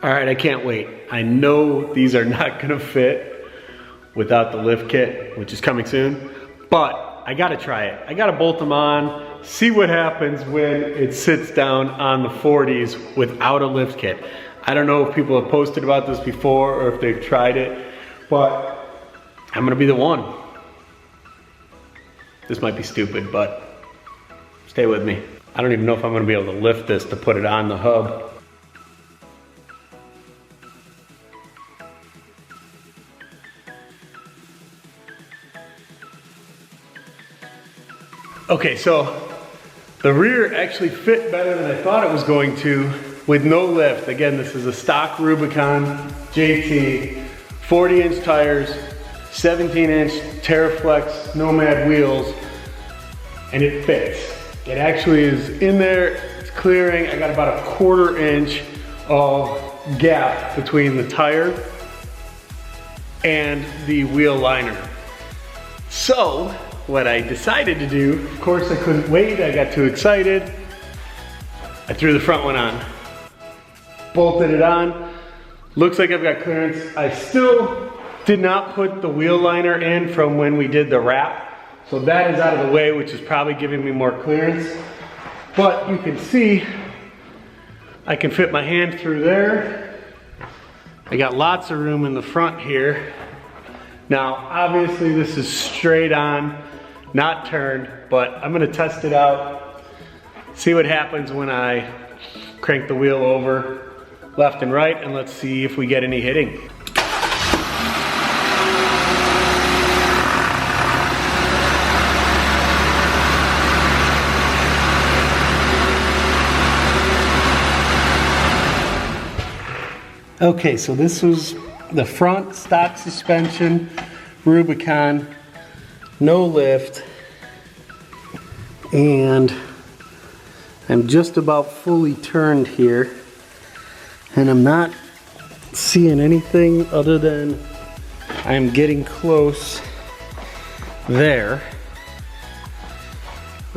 All right, I can't wait. I know these are not gonna fit without the lift kit, which is coming soon, but I gotta try it. I gotta bolt them on, see what happens when it sits down on the 40s without a lift kit. I don't know if people have posted about this before or if they've tried it, but I'm gonna be the one. This might be stupid, but stay with me. I don't even know if I'm gonna be able to lift this to put it on the hub. Okay, so the rear actually fit better than I thought it was going to with no lift. Again, this is a stock Rubicon JT, 40-inch tires, 17-inch Terraflex Nomad wheels, and it fits. It actually is in there, it's clearing. I got about a 1/4 inch of gap between the tire and the wheel liner. So, what I decided to do, of course I couldn't wait, I got too excited. I threw the front one on, bolted it on. Looks like I've got clearance. I still did not put the wheel liner in from when we did the wrap. So that is out of the way, which is probably giving me more clearance. But you can see, I can fit my hand through there. I got lots of room in the front here. Now, obviously this is straight on, not turned, but I'm gonna test it out, see what happens when I crank the wheel over left and right, and let's see if we get any hitting. Okay, so this was the front stock suspension, Rubicon, no lift, and I'm just about fully turned here, and I'm not seeing anything other than I'm getting close there,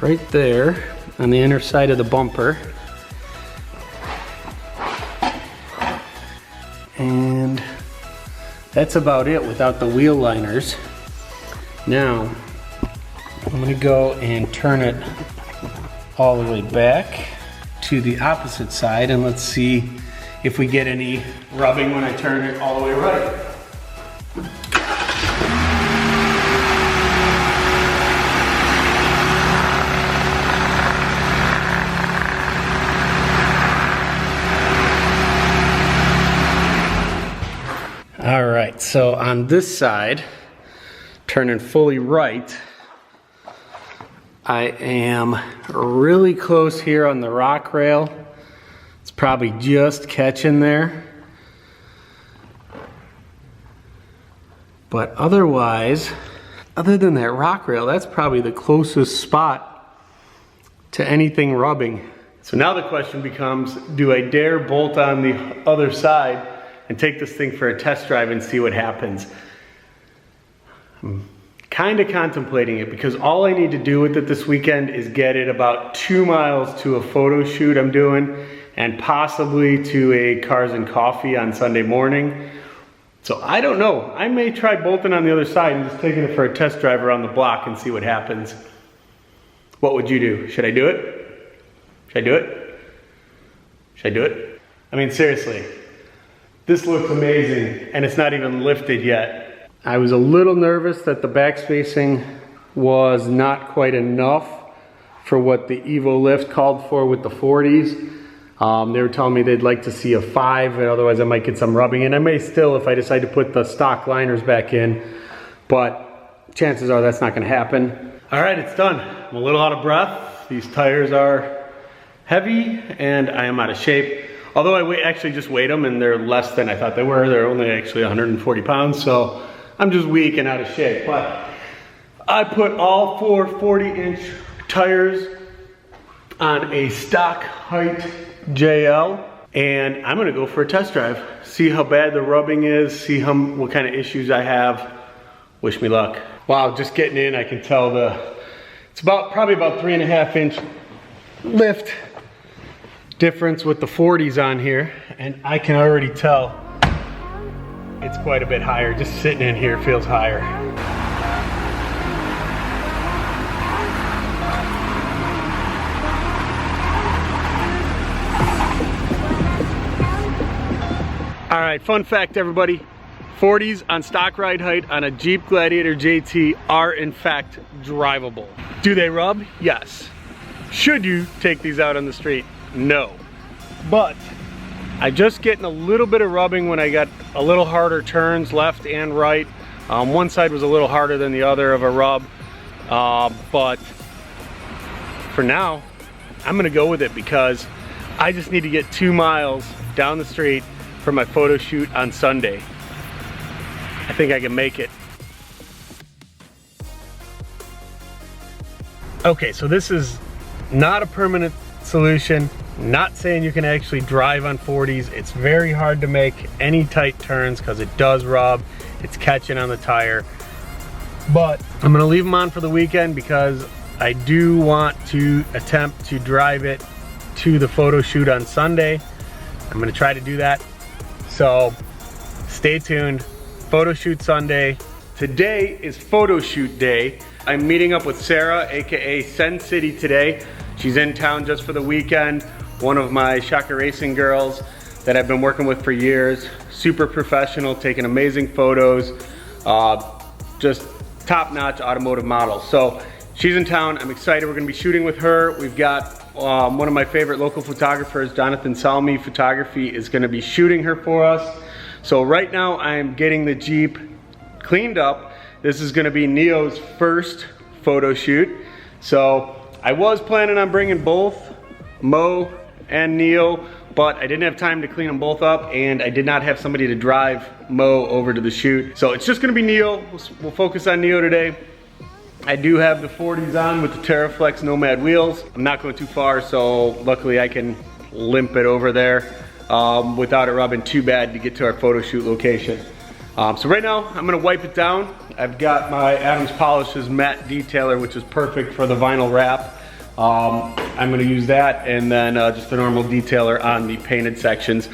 right there on the inner side of the bumper. And that's about it without the wheel liners. Now, I'm gonna go and turn it all the way back to the opposite side, and let's see if we get any rubbing when I turn it all the way right. All right, so on this side, turning fully right, I am really close here on the rock rail. It's probably just catching there. But otherwise, other than that rock rail, that's probably the closest spot to anything rubbing. So now the question becomes, do I dare bolt on the other side and take this thing for a test drive and see what happens? I'm kind of contemplating it, because all I need to do with it this weekend is get it about 2 miles to a photo shoot I'm doing, and possibly to a Cars and Coffee on Sunday morning. So I don't know. I may try bolting on the other side and just taking it for a test drive around the block and see what happens. What would you do? Should I do it? Should I do it? Should I do it? I mean, seriously. This looks amazing, and it's not even lifted yet. I was a little nervous that the back spacing was not quite enough for what the Evo lift called for with the 40s. They were telling me they'd like to see a 5, and otherwise I might get some rubbing, and I may still if I decide to put the stock liners back in, but chances are that's not gonna happen. All right, it's done. I'm a little out of breath. These tires are heavy, and I am out of shape. Although I actually just weighed them, and they're less than I thought they were. They're only actually 140 pounds, so I'm just weak and out of shape. But I put all 4 40-inch tires on a stock height JL, and I'm gonna go for a test drive. See how bad the rubbing is, see what kind of issues I have. Wish me luck. Wow, just getting in, I can tell it's probably about 3.5-inch lift difference with the 40s on here, and I can already tell it's quite a bit higher. Just sitting in here feels higher. All right, fun fact everybody, 40s on stock ride height on a Jeep Gladiator JT are in fact drivable. Do they rub? Yes. Should you take these out on the street? No. But I just getting a little bit of rubbing when I got a little harder turns left and right. One side was a little harder than the other of a rub, but for now I'm gonna go with it because I just need to get 2 miles down the street for my photo shoot on Sunday. I think I can make it. Okay, so this is not a permanent solution. Not saying you can actually drive on 40s. It's very hard to make any tight turns because it does rub. It's catching on the tire. But I'm gonna leave them on for the weekend because I do want to attempt to drive it to the photo shoot on Sunday. I'm gonna try to do that. So stay tuned. Photo shoot Sunday. Today is photo shoot day. I'm meeting up with Sarah, aka SenCity today. She's in town just for the weekend. One of my ShockerRacing Girls that I've been working with for years. Super professional, taking amazing photos. Just top-notch automotive model. So she's in town. I'm excited. We're gonna be shooting with her. We've got one of my favorite local photographers, Jonathan Salmi Photography, is gonna be shooting her for us. So right now I'm getting the Jeep cleaned up. This is gonna be Neo's first photo shoot. So I was planning on bringing both Mo and Neo, but I didn't have time to clean them both up, and I did not have somebody to drive Mo over to the shoot. So it's just gonna be Neo. We'll focus on Neo today. I do have the 40s on with the TerraFlex Nomad wheels. I'm not going too far, so luckily I can limp it over there without it rubbing too bad to get to our photo shoot location. So right now, I'm gonna wipe it down. I've got my Adams Polishes matte detailer, which is perfect for the vinyl wrap. I'm gonna use that, and then just a normal detailer on the painted sections.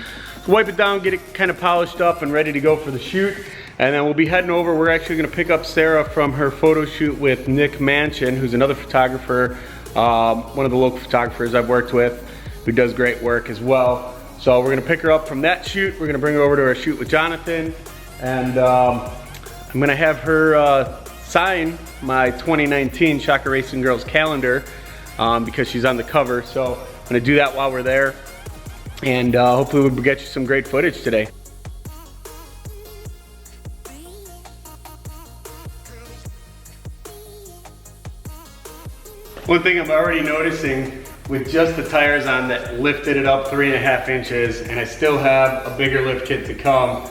So wipe it down, get it kind of polished up and ready to go for the shoot. And then we'll be heading over. We're actually gonna pick up Sarah from her photo shoot with Nick Manchin, who's another photographer, one of the local photographers I've worked with, who does great work as well. So we're gonna pick her up from that shoot. We're gonna bring her over to our shoot with Jonathan. And I'm gonna have her sign my 2019 ShockerRacing Girls calendar because she's on the cover. So I'm gonna do that while we're there. And hopefully we'll get you some great footage today. One thing I'm already noticing with just the tires on that lifted it up 3.5 inches, and I still have a bigger lift kit to come,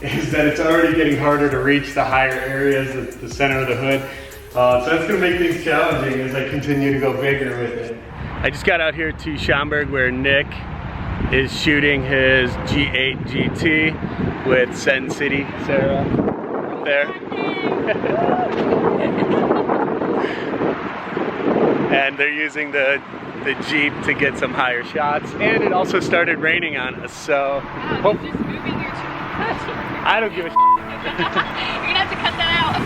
is that it's already getting harder to reach the higher areas, the center of the hood. So that's gonna make things challenging as I continue to go bigger with it. I just got out here to Schaumburg where Nick is shooting his G8 GT with SenCity. Sarah, up there. And they're using the Jeep to get some higher shots. And it also started raining on us, so. Wow, you're just moving your I don't give a You're gonna have to cut that out.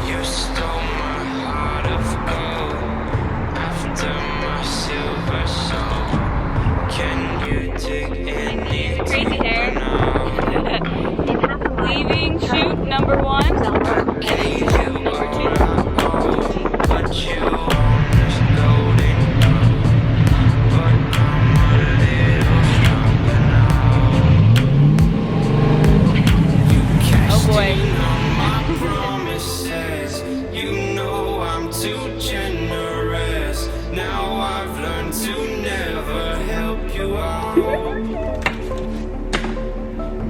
You stole my heart of gold after my silver soul. Can you dig any Crazy hair. deeper now? Leaving shoot number 1. Gave you all I owe, but you own this golden gold. But I'm a little stronger now. You cashed in on my promises. You know I'm too generous. Now I've learned to never help you out.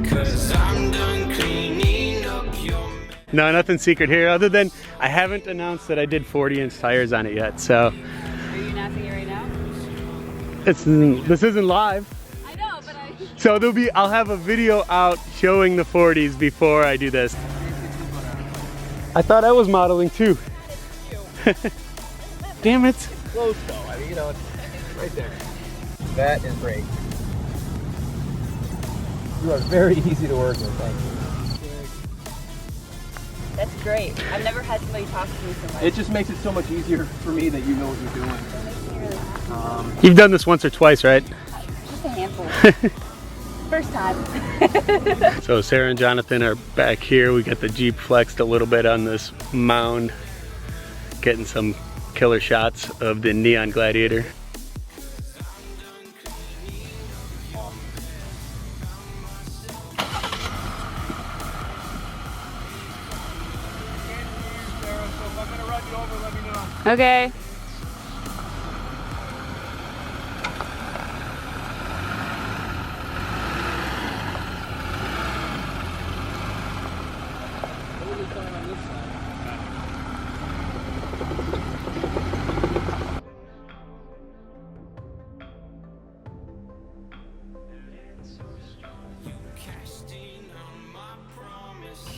'Cause I'm done cleaning up your mess. No, nothing secret here other than I haven't announced that I did 40-inch tires on it yet, so. Are you announcing it right now? This isn't live. I know, but So I'll have a video out showing the 40s before I do this. I thought I was modeling too. Damn it. Close though, I mean, you know, it's right there. That is great. You are very easy to work with, thank you. That's great. I've never had somebody talk to me so much. It just makes it so much easier for me that you know what you're doing. It makes me really happy. You've done this once or twice, right? Just a handful. First time. So Sarah and Jonathan are back here. We got the Jeep flexed a little bit on this mound, getting some killer shots of the Neon Gladiator. Okay.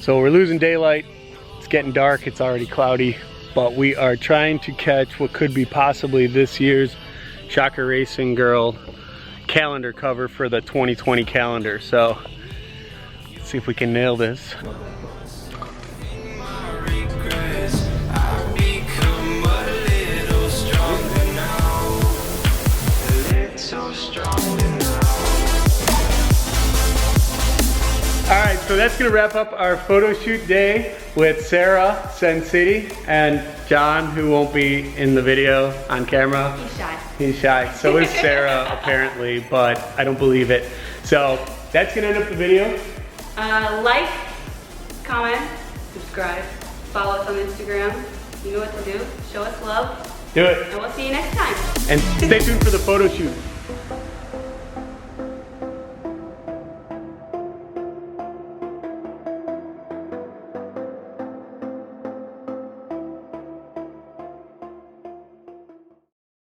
So we're losing daylight. It's getting dark. It's already cloudy. But we are trying to catch what could be possibly this year's ShockerRacing Girl calendar cover for the 2020 calendar. So let's see if we can nail this. Alright, so that's going to wrap up our photo shoot day with Sarah, SenCity, and John, who won't be in the video on camera. He's shy. He's shy. So is Sarah, apparently, but I don't believe it. So that's going to end up the video. Like, comment, subscribe, follow us on Instagram. You know what to do. Show us love. Do it. And we'll see you next time. And stay tuned for the photo shoot.